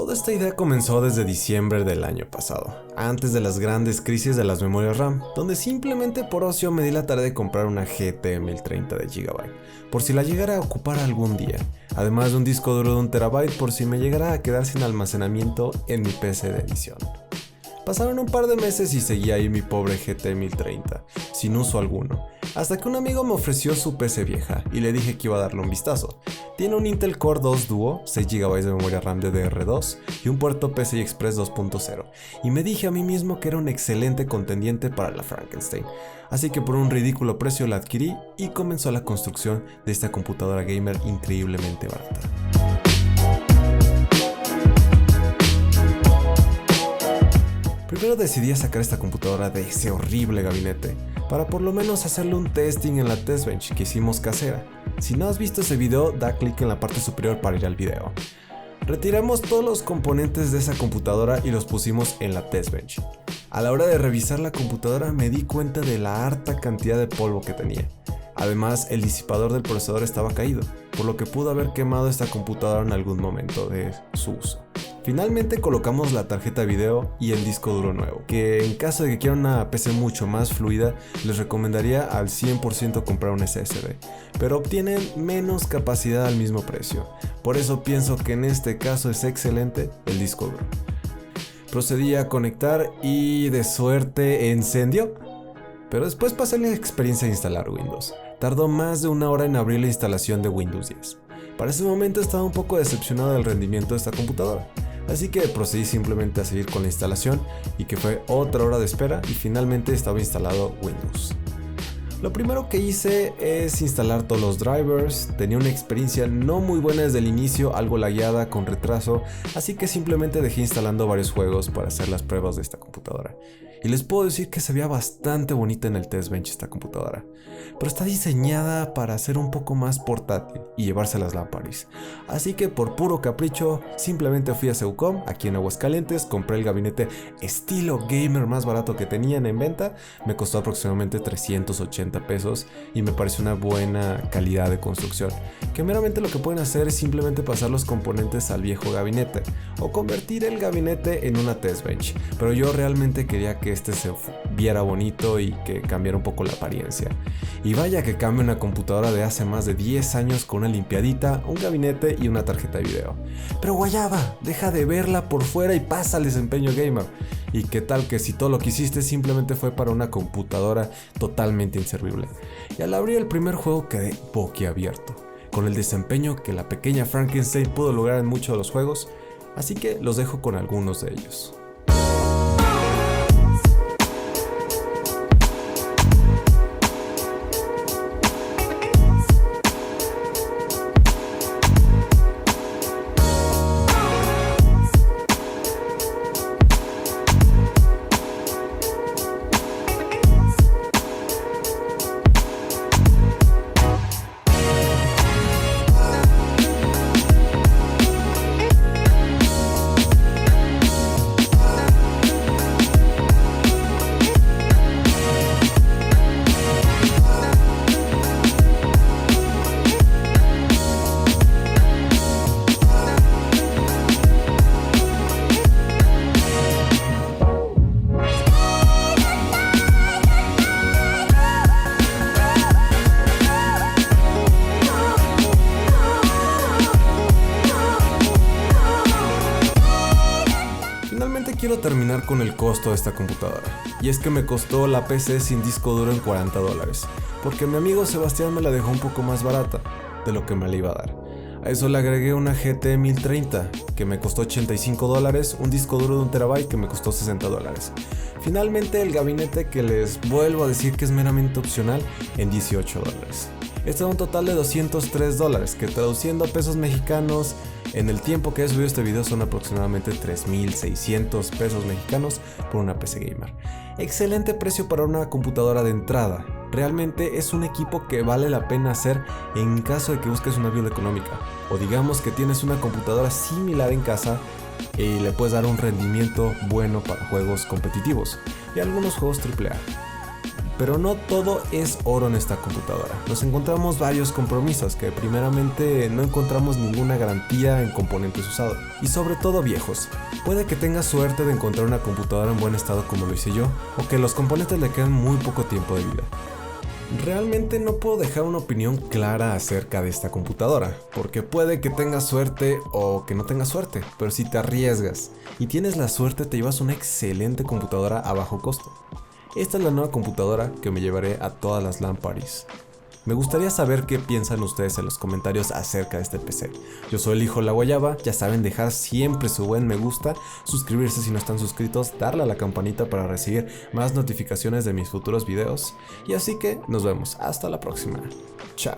Toda esta idea comenzó desde diciembre del año pasado, antes de las grandes crisis de las memorias RAM, donde simplemente por ocio me di la tarea de comprar una GT 1030 de GB, por si la llegara a ocupar algún día, además de un disco duro de 1 TB por si me llegara a quedar sin almacenamiento en mi PC de edición. Pasaron un par de meses y seguía ahí mi pobre GT 1030, sin uso alguno, hasta que un amigo me ofreció su PC vieja y le dije que iba a darle un vistazo. Tiene un Intel Core 2 Duo, 6 GB de memoria RAM DDR2 y un puerto PCI Express 2.0, y me dije a mí mismo que era un excelente contendiente para la Frankenstein, así que por un ridículo precio la adquirí y comenzó la construcción de esta computadora gamer increíblemente barata. Primero decidí sacar esta computadora de ese horrible gabinete, para por lo menos hacerle un testing en la test bench que hicimos casera. Si no has visto ese video, da clic en la parte superior para ir al video. Retiramos todos los componentes de esa computadora y los pusimos en la test bench. A la hora de revisar la computadora me di cuenta de la harta cantidad de polvo que tenía. Además, el disipador del procesador estaba caído, por lo que pudo haber quemado esta computadora en algún momento de su uso. Finalmente colocamos la tarjeta video y el disco duro nuevo, que en caso de que quieran una PC mucho más fluida, les recomendaría al 100% comprar un SSD, pero obtienen menos capacidad al mismo precio. Por eso pienso que en este caso es excelente el disco duro. Procedí a conectar y de suerte encendió, pero después pasé la experiencia de instalar Windows. Tardó más de 1 hora en abrir la instalación de Windows 10. Para ese momento estaba un poco decepcionado del rendimiento de esta computadora, así que procedí simplemente a seguir con la instalación y que fue otra hora de espera y finalmente estaba instalado Windows. Lo primero que hice es instalar todos los drivers. Tenía una experiencia no muy buena desde el inicio, algo lagueada, con retraso, así que simplemente dejé instalando varios juegos para hacer las pruebas de esta computadora. Y les puedo decir que se veía bastante bonita en el test bench esta computadora, pero está diseñada para ser un poco más portátil y llevárselas a París. Así que por puro capricho, simplemente fui a Ceucom, aquí en Aguascalientes, compré el gabinete estilo gamer más barato que tenían en venta. Me costó aproximadamente 380 pesos y me pareció una buena calidad de construcción, que meramente lo que pueden hacer es simplemente pasar los componentes al viejo gabinete o convertir el gabinete en una test bench, pero yo realmente quería que este se viera bonito y que cambiara un poco la apariencia. Y vaya que cambia una computadora de hace más de 10 años con una limpiadita, un gabinete y una tarjeta de video. Pero guayaba, deja de verla por fuera y pasa al desempeño gamer. Y qué tal que si todo lo que hiciste simplemente fue para una computadora totalmente inservible. Y al abrir el primer juego quedé boquiabierto, con el desempeño que la pequeña Frankenstein pudo lograr en muchos de los juegos, así que los dejo con algunos de ellos. Quiero terminar con el costo de esta computadora, y es que me costó la PC sin disco duro en $40, porque mi amigo Sebastián me la dejó un poco más barata de lo que me la iba a dar. A eso le agregué una GT 1030 que me costó $85, un disco duro de 1 TB que me costó $60. Finalmente el gabinete, que les vuelvo a decir que es meramente opcional, en $18. Esto da un total de $203, que traduciendo a pesos mexicanos, en el tiempo que he subido este video son aproximadamente 3,600 pesos mexicanos por una PC gamer. Excelente precio para una computadora de entrada. Realmente es un equipo que vale la pena hacer en caso de que busques una build económica, o digamos que tienes una computadora similar en casa y le puedes dar un rendimiento bueno para juegos competitivos y algunos juegos AAA. Pero no todo es oro en esta computadora. Nos encontramos varios compromisos que primeramente no encontramos ninguna garantía en componentes usados y sobre todo viejos. Puede que tengas suerte de encontrar una computadora en buen estado como lo hice yo, o que los componentes le queden muy poco tiempo de vida. Realmente no puedo dejar una opinión clara acerca de esta computadora, porque puede que tengas suerte o que no tengas suerte, pero si te arriesgas y tienes la suerte te llevas una excelente computadora a bajo costo. Esta es la nueva computadora que me llevaré a todas las LAN parties. Me gustaría saber qué piensan ustedes en los comentarios acerca de este PC. Yo soy el hijo de la guayaba, ya saben dejar siempre su buen me gusta, suscribirse si no están suscritos, darle a la campanita para recibir más notificaciones de mis futuros videos. Y así que nos vemos, hasta la próxima. Chao.